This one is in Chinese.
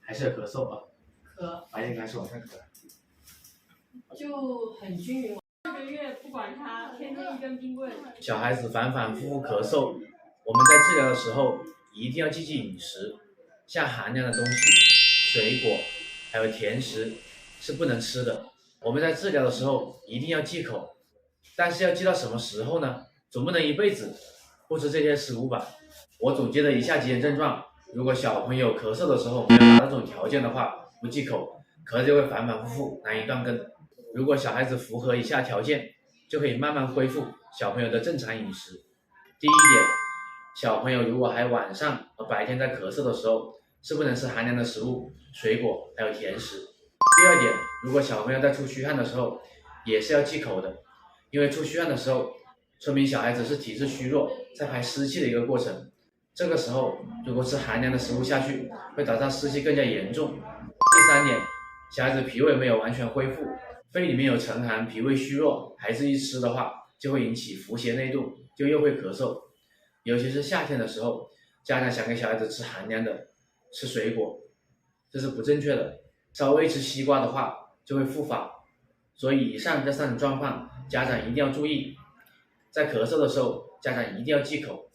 还是要咳嗽啊？咳，白天开始晚上咳。就很均匀。2个月不管他，天天一根冰棍。小孩子反反复复咳嗽，我们在治疗的时候一定要记饮食，像寒凉的东西、水果还有甜食是不能吃的。我们在治疗的时候一定要忌口，但是要忌到什么时候呢？总不能一辈子不吃这些食物吧。我总结了以下几点症状，如果小朋友咳嗽的时候没有达到这种条件的话，不忌口，咳就会反反复复，难以断根。如果小孩子符合以下条件，就可以慢慢恢复小朋友的正常饮食。第一点，小朋友如果还晚上和白天在咳嗽的时候，是不能吃寒凉的食物、水果还有甜食。第二点，如果小朋友在出虚汗的时候，也是要忌口的，因为出虚汗的时候，说明小孩子是体质虚弱，在排湿气的一个过程。这个时候如果吃寒凉的食物下去，会导致湿气更加严重。第三点，小孩子脾胃没有完全恢复，肺里面有沉寒，脾胃虚弱，孩子一吃的话，就会引起腹泻内动，就又会咳嗽。尤其是夏天的时候，家长想给小孩子吃寒凉的，吃水果，这是不正确的。稍微吃西瓜的话，就会复发。所以以上这3种状况，家长一定要注意。在咳嗽的时候，家长一定要忌口。